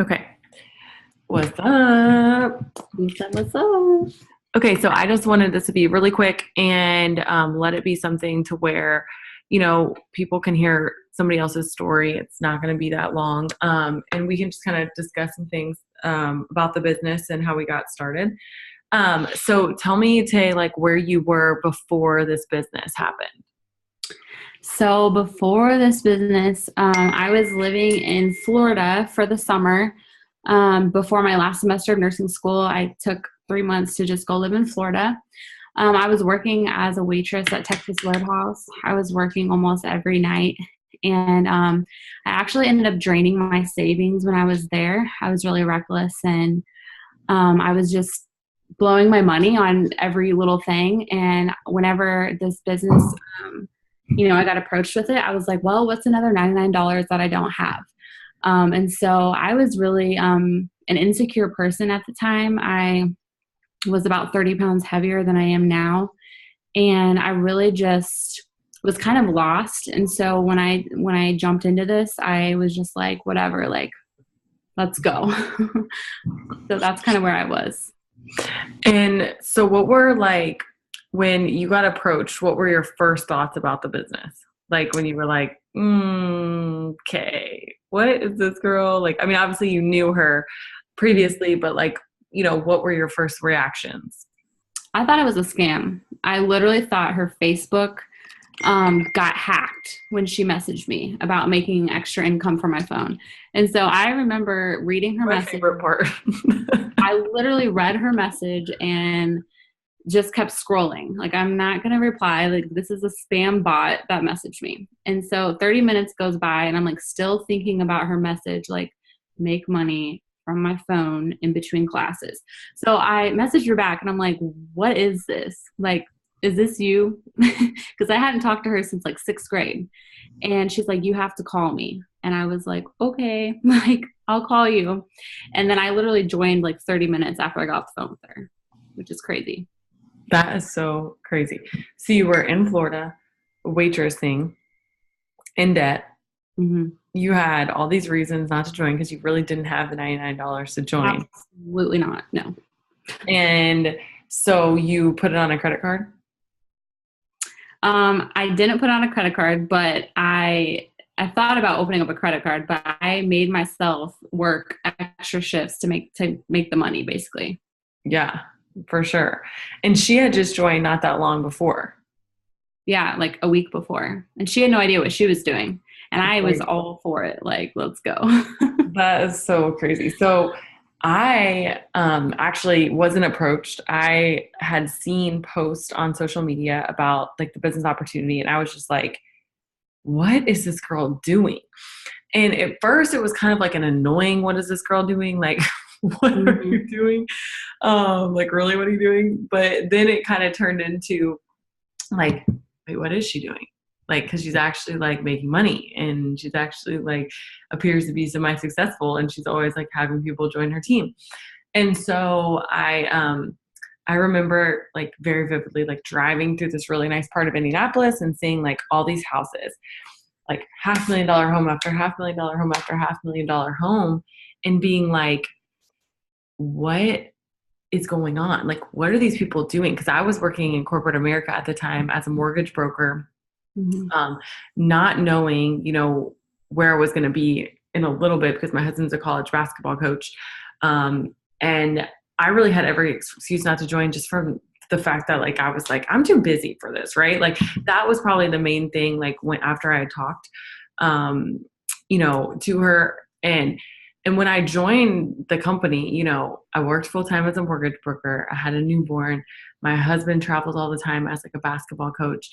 Okay. What's up? What's up? Okay, so I just wanted this to be really quick and let it be something to where, people can hear somebody else's story. It's not going to be that long. And we can just kind of discuss some things about the business and how we got started. So tell me, Tay, like where you were before this business happened. So before this business, I was living in Florida for the summer. Before my last semester of nursing school, I took 3 months to just go live in Florida. I was working as a waitress at Texas Roadhouse. I was working almost every night. And I actually ended up draining my savings when I was there. I was really reckless and I was just blowing my money on every little thing. And whenever this business, I got approached with it, I was like, well, what's another $99 that I don't have? And so I was really an insecure person at the time. I was about 30 pounds heavier than I am now. And I really just was kind of lost. And so when I jumped into this, I was just like, whatever, like, let's go. So that's kind of where I was. And so what were like when you got approached, what were your first thoughts about the business? Like when you were like, okay, what is this girl? Like, I mean, obviously you knew her previously, but like, what were your first reactions? I thought it was a scam. I literally thought her Facebook got hacked when she messaged me about making extra income for my phone. And so I remember reading her My message. favorite part. I literally read her message and just kept scrolling. Like, I'm not going to reply. Like, this is a spam bot that messaged me. And so 30 minutes goes by and I'm like still thinking about her message, like, make money from my phone in between classes. So I messaged her back and I'm like, what is this? Like, is this you? Because I hadn't talked to her since like sixth grade. And she's like, you have to call me. And I was like, okay, like, I'll call you. And then I literally joined like 30 minutes after I got off the phone with her, which is crazy. That is so crazy. So you were in Florida, waitressing, in debt. Mm-hmm. You had all these reasons not to join because you really didn't have the $99 to join. Absolutely not. No. And so you put it on a credit card? I didn't put on a credit card, but I thought about opening up a credit card, but I made myself work extra shifts to make the money, basically. Yeah, for sure. And she had just joined not that long before. Yeah, like a week before. And she had no idea what she was doing. And I was Like, all for it. Like, let's go. that is so crazy. So I actually wasn't approached. I had seen posts on social media about like the business opportunity, and I was just like, what is this girl doing? And at first it was kind of like an annoying, what is this girl doing? Like, what are Mhm. you doing? Like, really, what are you doing? But then it kind of turned into like, wait, what is she doing? Like, because she's actually like making money and she's actually like appears to be semi successful and she's always like having people join her team. And so I remember like very vividly like driving through this really nice part of Indianapolis and seeing like all these houses, like $500,000 home after $500,000 home after $500,000 home, and being like, what is going on? Like, what are these people doing? Because I was working in corporate America at the time as a mortgage broker, Mhm. um, not knowing, where I was going to be in a little bit because my husband's a college basketball coach. And I really had every excuse not to join just from the fact that like I was like, I'm too busy for this, right? Like that was probably the main thing, like when after I had talked um, to her. And when I joined the company, I worked full time as a mortgage broker. I had a newborn. My husband travels all the time as like a basketball coach.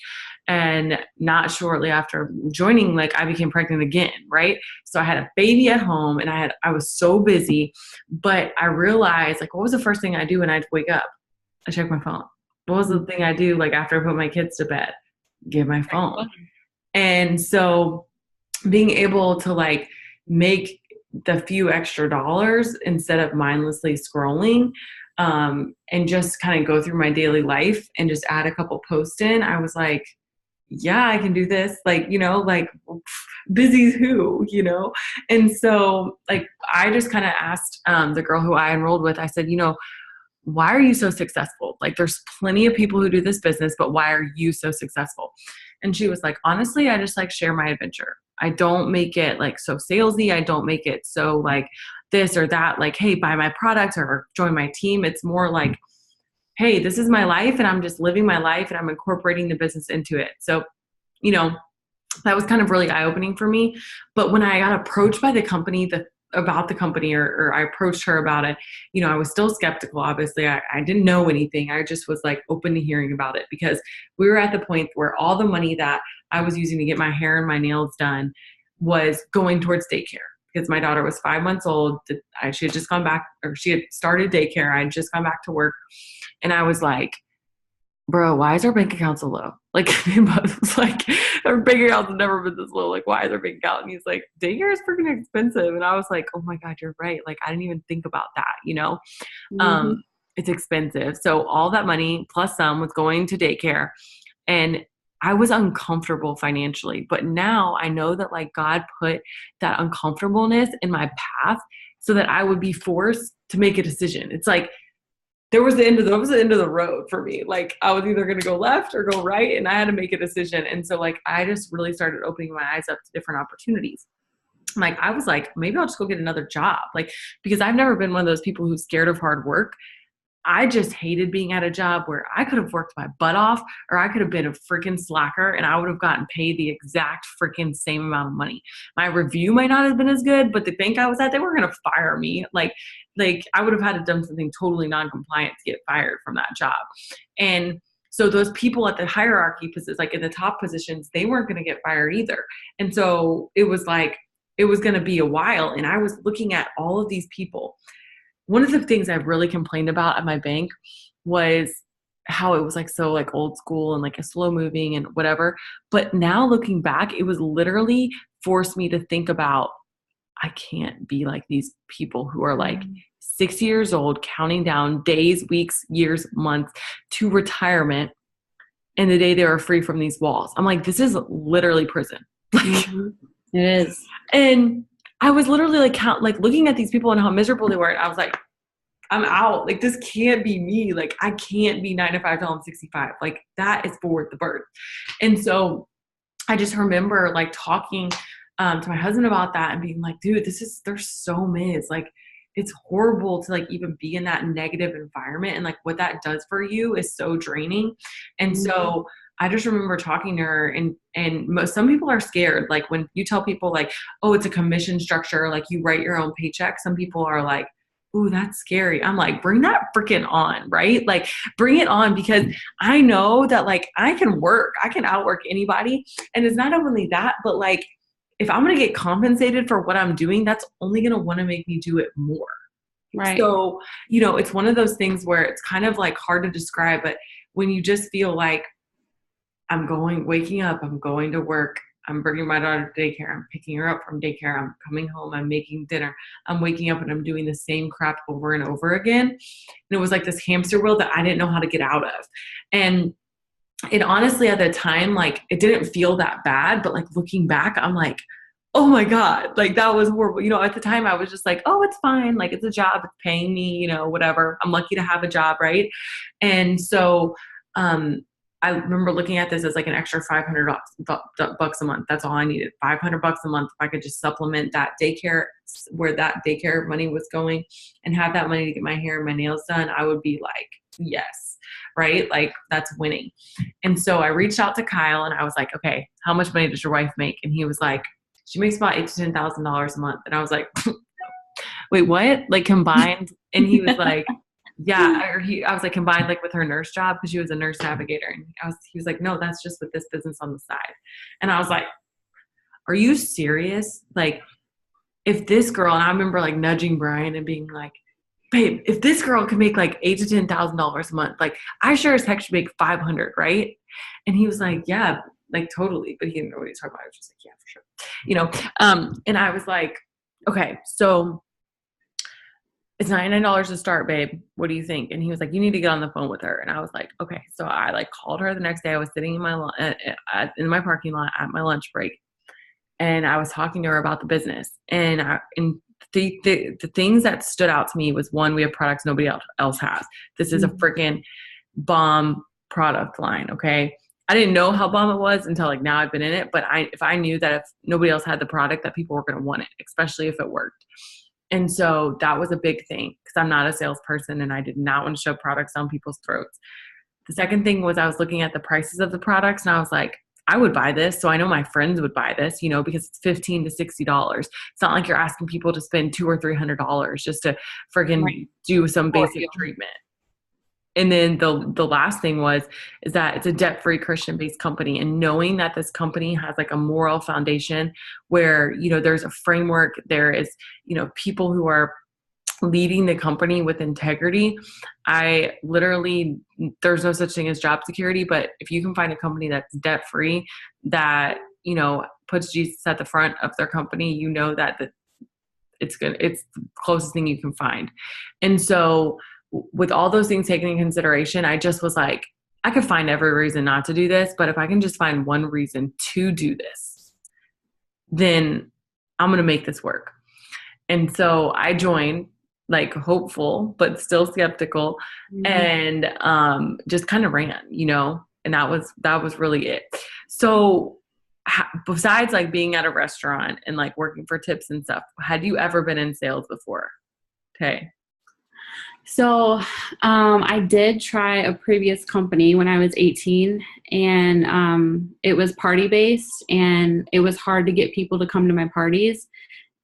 And not shortly after joining, like I became pregnant again, right? So I had a baby at home and I was so busy, but I realized like what was the first thing I do when I'd wake up? I check my phone. What was the thing I do like after I put my kids to bed? Get my phone. And so being able to like make the few extra dollars instead of mindlessly scrolling, and just kind of go through my daily life and just add a couple posts in, I was like, yeah, I can do this. Like, like busy's who, And so like, I just kind of asked the girl who I enrolled with, I said, why are you so successful? Like there's plenty of people who do this business, but why are you so successful? And she was like, honestly, I just like share my adventure. I don't make it like so salesy. I don't make it so like this or that, like, hey, buy my product or join my team. It's more like, hey, this is my life and I'm just living my life and I'm incorporating the business into it. So, you know, that was kind of really eye-opening for me. But when I got approached by the company about the company or I approached her about it, I was still skeptical. Obviously, I didn't know anything. I just was like open to hearing about it because we were at the point where all the money that I was using to get my hair and my nails done was going towards daycare because my daughter was 5 months old. She had just gone back, or she had started daycare. I had just gone back to work. And I was like, bro, why is our bank account so low? Like, it's like, our bank account's never been this low. Like, why is our bank account? And he's like, daycare is freaking expensive. And I was like, oh my God, you're right. Like, I didn't even think about that, Mm-hmm. It's expensive. So all that money plus some was going to daycare. And I was uncomfortable financially. But now I know that like God put that uncomfortableness in my path so that I would be forced to make a decision. It's like, that was the end of the road for me. Like I was either going to go left or go right, and I had to make a decision. And so like I just really started opening my eyes up to different opportunities. Like I was like, maybe I'll just go get another job. Like, because I've never been one of those people who's scared of hard work. I just hated being at a job where I could have worked my butt off or I could have been a freaking slacker and I would have gotten paid the exact freaking same amount of money. My review might not have been as good, but the bank I was at, they were going to fire me. Like I would have had to done something totally non-compliant to get fired from that job. And so those people at the hierarchy positions, like in the top positions, they weren't going to get fired either. And so it was like, it was going to be a while. And I was looking at all of these people. One of the things I really complained about at my bank was how it was like so like old school and like a slow moving and whatever. But now looking back, it was literally forced me to think about, I can't be like these people who are like 60 years old, counting down days, weeks, years, months to retirement. And the day they were free from these walls, I'm like, this is literally prison. Mm-hmm. It is. And I was literally like looking at these people and how miserable they were. And I was like, I'm out. Like, this can't be me. Like, I can't be 9 to 5 till I'm 65. Like, that is for the birth. And so I just remember like talking to my husband about that and being like, dude, they're so mids. Like, it's horrible to like even be in that negative environment. And like what that does for you is so draining. And so I just remember talking to her and some people are scared. Like when you tell people like, oh, it's a commission structure, like you write your own paycheck. Some people are like, ooh, that's scary. I'm like, bring that freaking on, right? Like bring it on because I know that like I can outwork anybody. And it's not only that, but like, if I'm going to get compensated for what I'm doing, that's only going to want to make me do it more. Right. So, it's one of those things where it's kind of like hard to describe, but when you just feel like waking up, I'm going to work, I'm bringing my daughter to daycare, I'm picking her up from daycare, I'm coming home, I'm making dinner, I'm waking up and I'm doing the same crap over and over again. And it was like this hamster wheel that I didn't know how to get out of. And it honestly at the time, like it didn't feel that bad, but like looking back, I'm like, oh my God, like that was horrible. At the time I was just like, oh, it's fine. Like it's a job, it's paying me, whatever. I'm lucky to have a job. Right. And so, I remember looking at this as like an extra $500 a month. That's all I needed. $500 a month. If I could just supplement that daycare, where that daycare money was going and have that money to get my hair and my nails done, I would be like, yes. Right? Like that's winning. And so I reached out to Kyle and I was like, okay, how much money does your wife make? And he was like, she makes about $8,000 to $10,000 a month. And I was like, wait, what? Like combined? And he was like, yeah. I was like combined like with her nurse job because she was a nurse navigator. And he was like, no, that's just with this business on the side. And I was like, are you serious? Like if this girl, and I remember like nudging Brian and being like, babe, if this girl can make like $8,000 to $10,000 a month, like I sure as heck should make 500, right? And he was like, yeah, like totally. But he didn't know what he was talking about. I was just like, yeah, for sure. And I was like, okay, so it's $99 to start, babe. What do you think? And he was like, you need to get on the phone with her. And I was like, okay. So I like called her the next day. I was sitting in my parking lot at my lunch break, and I was talking to her about the business. And the things that stood out to me was, one, we have products nobody else has. This is a freaking bomb product line. Okay. I didn't know how bomb it was until like now I've been in it. But if I knew that if nobody else had the product, that people were going to want it, especially if it worked. And so that was a big thing, because I'm not a salesperson and I did not want to shove products down people's throats. The second thing was, I was looking at the prices of the products and I was like, I would buy this. So I know my friends would buy this, because it's $15 to $60. It's not like you're asking people to spend $200 or $300 just to friggin' do some basic treatment. And then the last thing is that it's a debt-free Christian-based company, and knowing that this company has like a moral foundation where, there's a framework, there is, people who are leading the company with integrity. There's no such thing as job security, but if you can find a company that's debt-free, that, puts Jesus at the front of their company, that it's good. It's the closest thing you can find. And so with all those things taken in consideration, I just was like, I could find every reason not to do this, but if I can just find one reason to do this, then I'm going to make this work. And so I joined, like, hopeful, but still skeptical, and just kind of ran, and that was really it. So besides like being at a restaurant and like working for tips and stuff, had you ever been in sales before? Okay. So I did try a previous company when I was 18, and it was party-based, and it was hard to get people to come to my parties,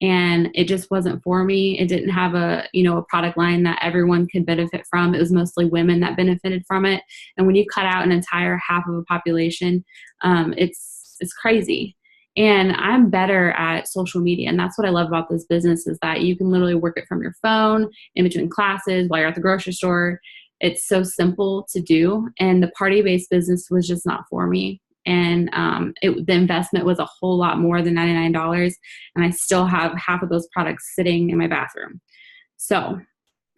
and it just wasn't for me. It didn't have a product line that everyone could benefit from. It was mostly women that benefited from it. And when you cut out an entire half of a population, it's crazy. And I'm better at social media. And that's what I love about this business, is that you can literally work it from your phone, in between classes, while you're at the grocery store. It's so simple to do. And the party-based business was just not for me. And the investment was a whole lot more than $99. And I still have half of those products sitting in my bathroom. So,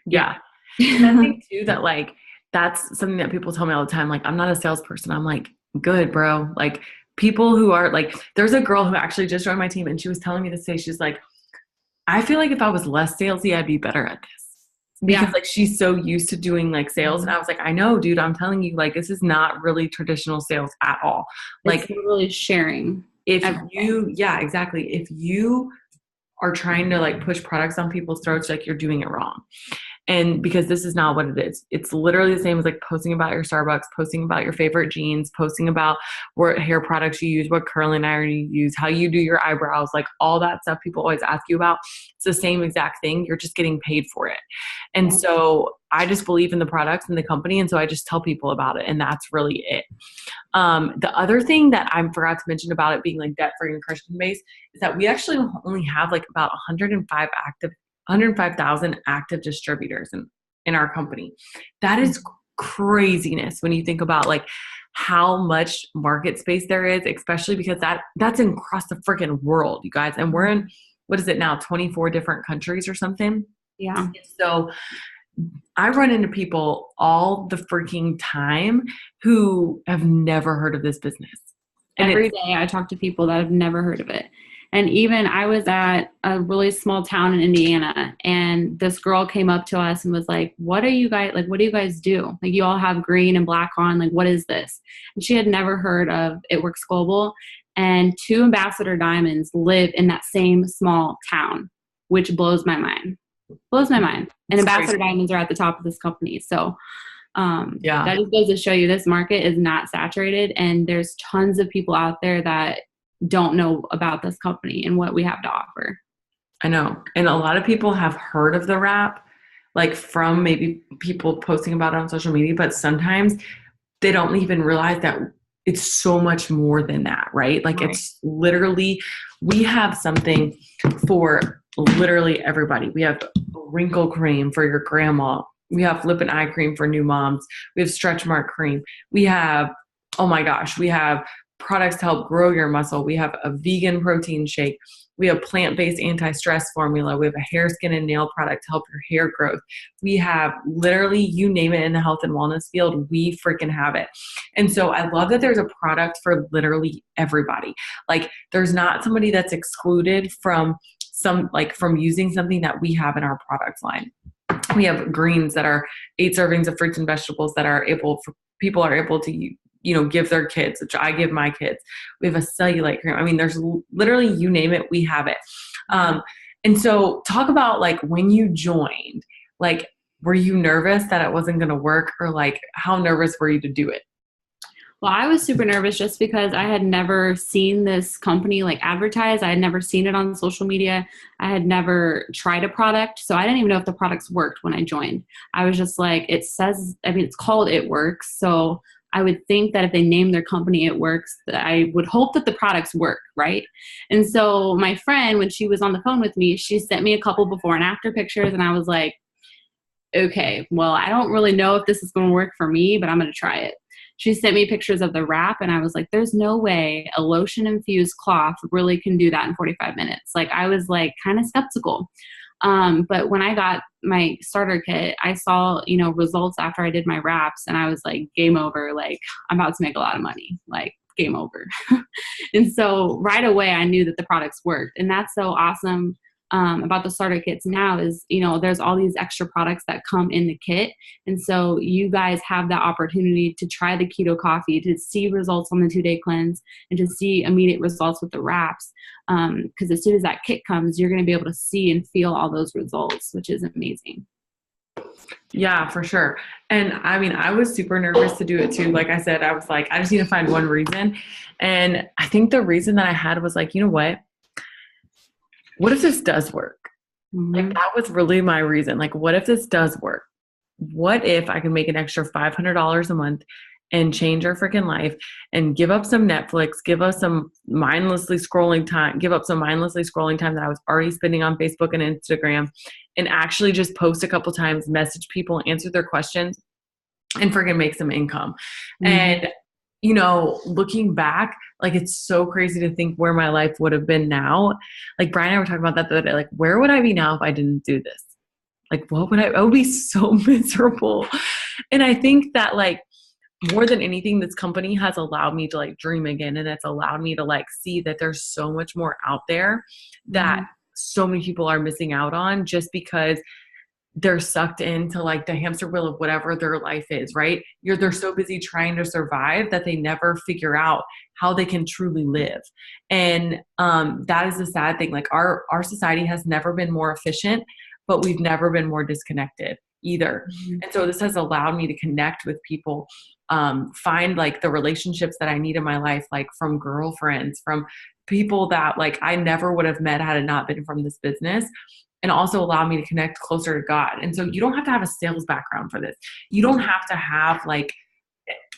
yeah. And I think too that like, that's something that people tell me all the time. Like, I'm not a salesperson. I'm like, good, bro. Like, people who are like, there's a girl who actually just joined my team, and she was telling me to say, she's like, I feel like if I was less salesy, I'd be better at this. Because like, she's so used to doing like sales. And I was like, I know, dude, I'm telling you, like, this is not really traditional sales at all. Like, it's really sharing. Exactly. If you are trying to like push products on people's throats, like, you're doing it wrong. And because this is not what it is. It's literally the same as like posting about your Starbucks, posting about your favorite jeans, posting about what hair products you use, what curling iron you use, how you do your eyebrows, like all that stuff people always ask you about. It's the same exact thing. You're just getting paid for it. And so I just believe in the products and the company. And so I just tell people about it. And that's really it. The other thing that I forgot to mention about it being like debt-free and Christian-based is that we actually only have like about 105,000 active distributors in our company. That is craziness when you think about like how much market space there is, especially because that's across the freaking world, you guys. And we're in, what is it now, 24 different countries or something? Yeah. So I run into people all the freaking time who have never heard of this business. And every day I talk to people that have never heard of it. And even I was at a really small town in Indiana, and this girl came up to us and was like, what do you guys do? Like, you all have green and black on, like, what is this? And she had never heard of It Works Global. And 2 Ambassador Diamonds live in that same small town, which blows my mind. And Ambassador Diamonds are at the top of this company. So that just goes to show you this market is not saturated, and there's tons of people out there that don't know about this company and what we have to offer. I know. And a lot of people have heard of the wrap, like from maybe people posting about it on social media, but sometimes they don't even realize that it's so much more than that, right? Like, it's literally, we have something for literally everybody. We have wrinkle cream for your grandma. We have lip and eye cream for new moms. We have stretch mark cream. We have, oh my gosh, we have products to help grow your muscle. We have a vegan protein shake. We have plant-based anti-stress formula. We have a hair, skin, and nail product to help your hair growth. We have literally, you name it in the health and wellness field, we freaking have it. And so I love that there's a product for literally everybody. Like there's not somebody that's excluded from from using something that we have in our product line. We have greens that are 8 servings of fruits and vegetables that people are able to give their kids, which I give my kids. We have a cellulite cream. I mean, there's literally, you name it, we have it. And so talk about like when you joined, like, were you nervous that it wasn't going to work, or like how nervous were you to do it? Well, I was super nervous just because I had never seen this company like advertised. I had never seen it on social media. I had never tried a product. So I didn't even know if the products worked when I joined. I was just like, it's called It Works. So I would think that if they name their company It Works, that I would hope that the products work, right? And so my friend, when she was on the phone with me, she sent me a couple before and after pictures, and I was like, okay, well, I don't really know if this is going to work for me, but I'm going to try it. She sent me pictures of the wrap, and I was like, there's no way a lotion-infused cloth really can do that in 45 minutes. Like, I was like kind of skeptical. But when I got my starter kit, I saw, results after I did my wraps, and I was like, game over. Like, I'm about to make a lot of money. Like, game over. And so right away, I knew that the products worked. And that's so awesome about the starter kits now is, there's all these extra products that come in the kit. And so you guys have that opportunity to try the keto coffee, to see results on the 2-day cleanse, and to see immediate results with the wraps. Because as soon as that kit comes, you're going to be able to see and feel all those results, which is amazing. Yeah, for sure. And I mean, I was super nervous to do it too. Like I said, I was like, I just need to find one reason. And I think the reason that I had was like, you know what if this does work? Mm-hmm. Like that was really my reason. Like, what if this does work? What if I can make an extra $500 a month and change our freaking life and give up some Netflix, give up some mindlessly scrolling time that I was already spending on Facebook and Instagram, and actually just post a couple times, message people, answer their questions, and freaking make some income. Mm-hmm. And looking back, like, it's so crazy to think where my life would have been now. Like, Brian and I were talking about that the other day. Like, where would I be now if I didn't do this? Like, I would be so miserable. And I think that, like, more than anything, this company has allowed me to, like, dream again. And it's allowed me to, like, see that there's so much more out there that so many people are missing out on just because they're sucked into like the hamster wheel of whatever their life is, right? They're so busy trying to survive that they never figure out how they can truly live. And that is the sad thing. Like our society has never been more efficient, but we've never been more disconnected either. Mm-hmm. And so this has allowed me to connect with people, find like the relationships that I need in my life, like from girlfriends, from people that like I never would have met had it not been from this business. And also allow me to connect closer to God. And so you don't have to have a sales background for this. You don't have to have like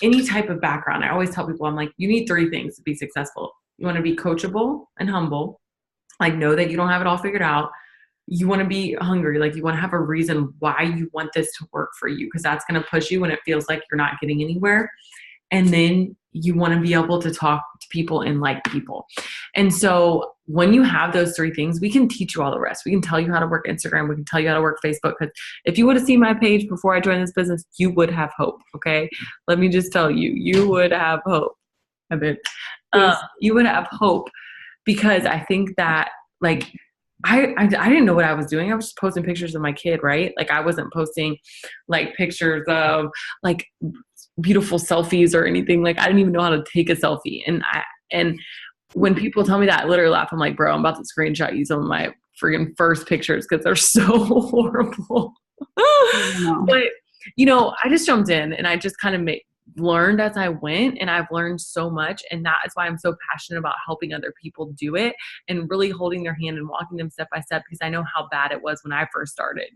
any type of background. I always tell people, I'm like, you need 3 things to be successful. You want to be coachable and humble. Like, know that you don't have it all figured out. You want to be hungry. Like, you want to have a reason why you want this to work for you, because that's going to push you when it feels like you're not getting anywhere. And then you want to be able to talk to people and like people. And so when you have those 3 things, we can teach you all the rest. We can tell you how to work Instagram. We can tell you how to work Facebook. Because if you would have seen my page before I joined this business, you would have hope. Okay. Let me just tell you, you would have hope. You would have hope, because I think that like, I didn't know what I was doing. I was just posting pictures of my kid, right? Like, I wasn't posting like pictures of like beautiful selfies or anything. Like, I didn't even know how to take a selfie. And when people tell me that, I literally laugh. I'm like, bro, I'm about to screenshot you some of my freaking first pictures because they're so horrible. But I just jumped in and I just kind of learned as I went, and I've learned so much. And that is why I'm so passionate about helping other people do it and really holding their hand and walking them step by step, because I know how bad it was when I first started,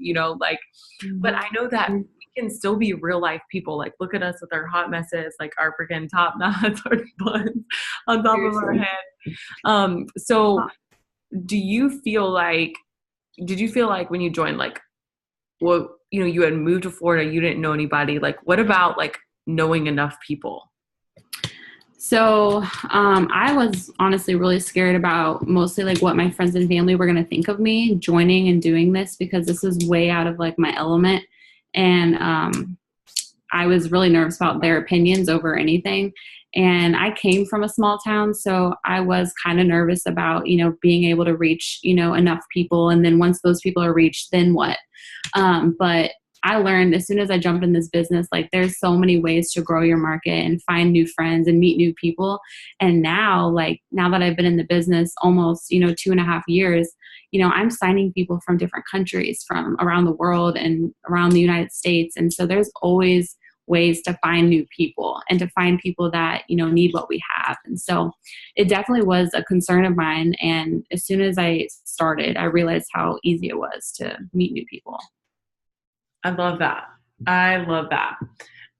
but I know that we can still be real life people. Like, look at us with our hot messes, like our freaking top knots, our buns on top of our head. So did you feel like when you joined, like, well, you had moved to Florida, you didn't know anybody, like, what about like knowing enough people? So I was honestly really scared about mostly like what my friends and family were going to think of me joining and doing this, because this is way out of like my element. And I was really nervous about their opinions over anything. And I came from a small town, so I was kind of nervous about, being able to reach, enough people. And then once those people are reached, then what? But I learned as soon as I jumped in this business, like there's so many ways to grow your market and find new friends and meet new people. And now that I've been in the business almost, 2.5 years, I'm signing people from different countries from around the world and around the United States. And so there's always ways to find new people and to find people that, need what we have. And so it definitely was a concern of mine. And as soon as I started, I realized how easy it was to meet new people. I love that. I love that.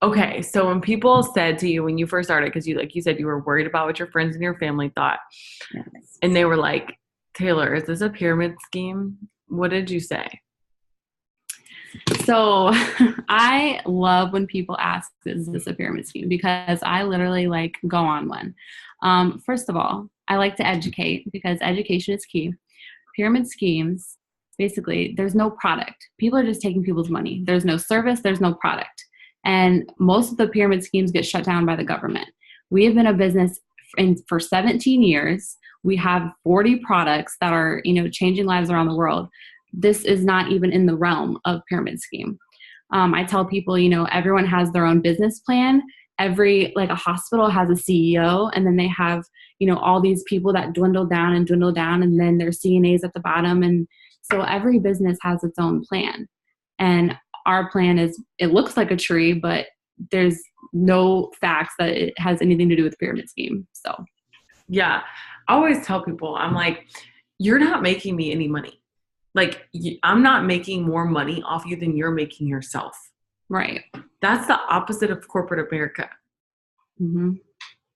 Okay. So when people said to you when you first started, because like you said, you were worried about what your friends and your family thought, Yes. and they were like, Taylor, is this a pyramid scheme? What did you say? So I love when people ask, is this a pyramid scheme? Because I literally go on one. First of all, I like to educate because education is key. Pyramid schemes, basically, there's no product. People are just taking people's money. There's no service. There's no product. And most of the pyramid schemes get shut down by the government. We have been a business for 17 years. We have 40 products that are, changing lives around the world. This is not even in the realm of pyramid scheme. I tell people, everyone has their own business plan. A hospital has a CEO, and then they have, all these people that dwindle down, and then there's CNAs at the bottom. And so every business has its own plan. And our plan it looks like a tree, but there's no facts that it has anything to do with the pyramid scheme. So, yeah, I always tell people, I'm like, you're not making me any money. Like, I'm not making more money off you than you're making yourself. Right. That's the opposite of corporate America. Mm-hmm.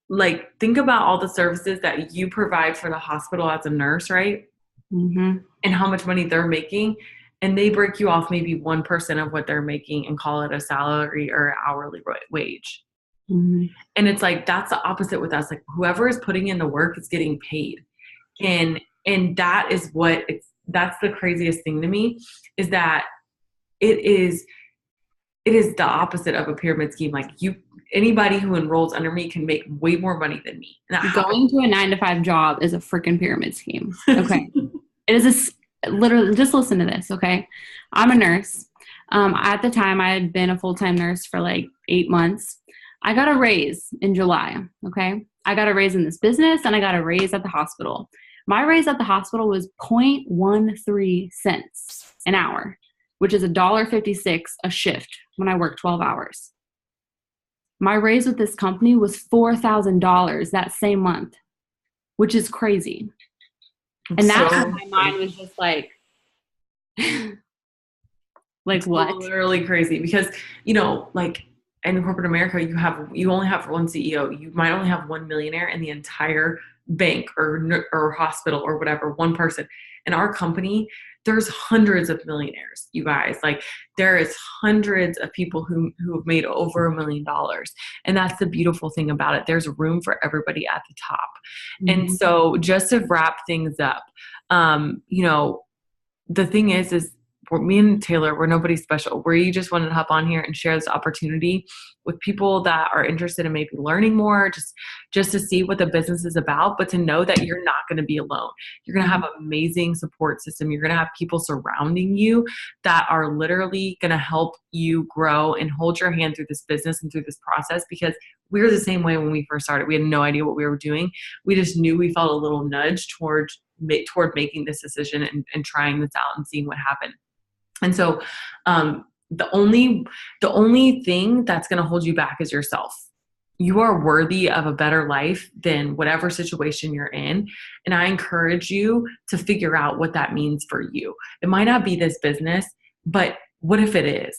Like, think about all the services that you provide for the hospital as a nurse, right? Mm-hmm. And how much money they're making. And they break you off maybe 1% of what they're making and call it a salary or hourly wage. Mm-hmm. And it's like, that's the opposite with us. Like, whoever is putting in the work is getting paid. And that is that's the craziest thing to me, is that it is the opposite of a pyramid scheme. Like, anybody who enrolls under me can make way more money than me. Going to a 9-to-5 job is a freaking pyramid scheme. Okay. It is literally, just listen to this. Okay. I'm a nurse. At the time I had been a full-time nurse for 8 months. I got a raise in July. Okay. I got a raise in this business and I got a raise at the hospital. My raise at the hospital was 0.13 cents an hour, which is $1.56 a shift when I work 12 hours. My raise with this company was $4,000 that same month, which is crazy. And that's when my mind was just like what? Literally crazy, because, in corporate America, you only have one CEO. You might only have one millionaire in the entire bank or hospital or whatever, one person. In our company, there's hundreds of millionaires, you guys. Like, there is hundreds of people who have made over $1 million. And that's the beautiful thing about it. There's room for everybody at the top. Mm-hmm. And so just to wrap things up, the thing is me and Taylor, we're nobody special. We just wanted to hop on here and share this opportunity with people that are interested in maybe learning more, just to see what the business is about, but to know that you're not going to be alone. You're going to have an amazing support system. You're going to have people surrounding you that are literally going to help you grow and hold your hand through this business and through this process, because we were the same way when we first started. We had no idea what we were doing. We just knew we felt a little nudge toward making this decision and trying this out and seeing what happened. And so the only thing that's going to hold you back is yourself. You are worthy of a better life than whatever situation you're in. And I encourage you to figure out what that means for you. It might not be this business, but what if it is?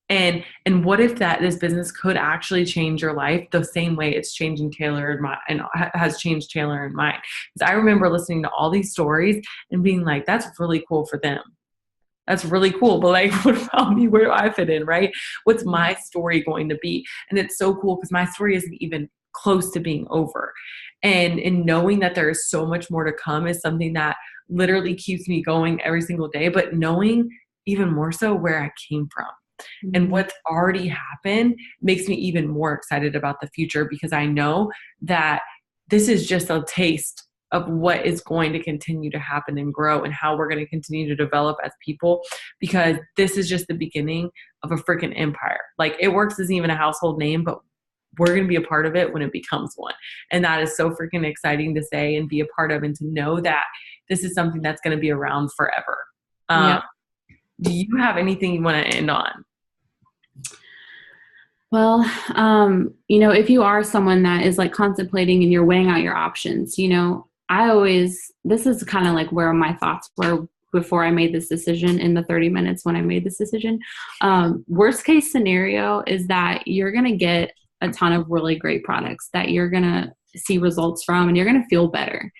And what if this business could actually change your life the same way it's changing Taylor and has changed Taylor and mine? Because I remember listening to all these stories and being like, that's really cool for them. That's really cool. But what about me? Where do I fit in, right? What's my story going to be? And it's so cool because my story isn't even close to being over. And in knowing that there is so much more to come is something that literally keeps me going every single day, but knowing even more so where I came from and what's already happened makes me even more excited about the future, because I know that this is just a taste of what is going to continue to happen and grow, and how we're going to continue to develop as people, because this is just the beginning of a freaking empire. Like, It Works isn't even a household name, but we're going to be a part of it when it becomes one. And that is so freaking exciting to say and be a part of, and to know that this is something that's going to be around forever. Yep. Do you have anything you want to end on? Well, if you are someone that is like contemplating and you're weighing out your options, this is kind of like where my thoughts were before I made this decision, in the 30 minutes when I made this decision. Worst case scenario is that you're going to get a ton of really great products that you're going to see results from, and you're going to feel better.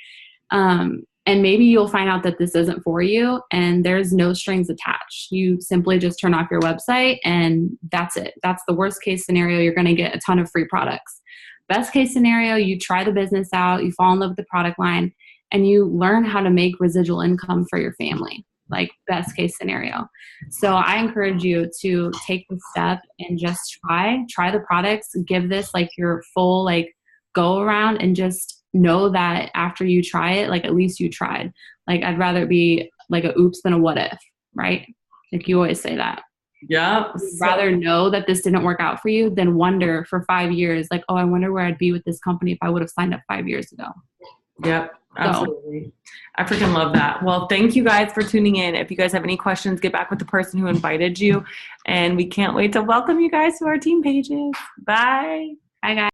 And maybe you'll find out that this isn't for you, and there's no strings attached. You simply just turn off your website and that's it. That's the worst case scenario. You're going to get a ton of free products. Best case scenario, you try the business out, you fall in love with the product line, and you learn how to make residual income for your family, like best case scenario. So I encourage you to take the step and just try the products, give this like your full like go around, and just know that after you try it, like at least you tried. Like, I'd rather it be like a oops than a what if, right? Like you always say that. Yeah. You'd rather know that this didn't work out for you than wonder for 5 years, like, oh, I wonder where I'd be with this company if I would have signed up 5 years ago. Yep, absolutely. I freaking love that. Well, thank you guys for tuning in. If you guys have any questions, get back with the person who invited you. And we can't wait to welcome you guys to our team pages. Bye. Bye, guys.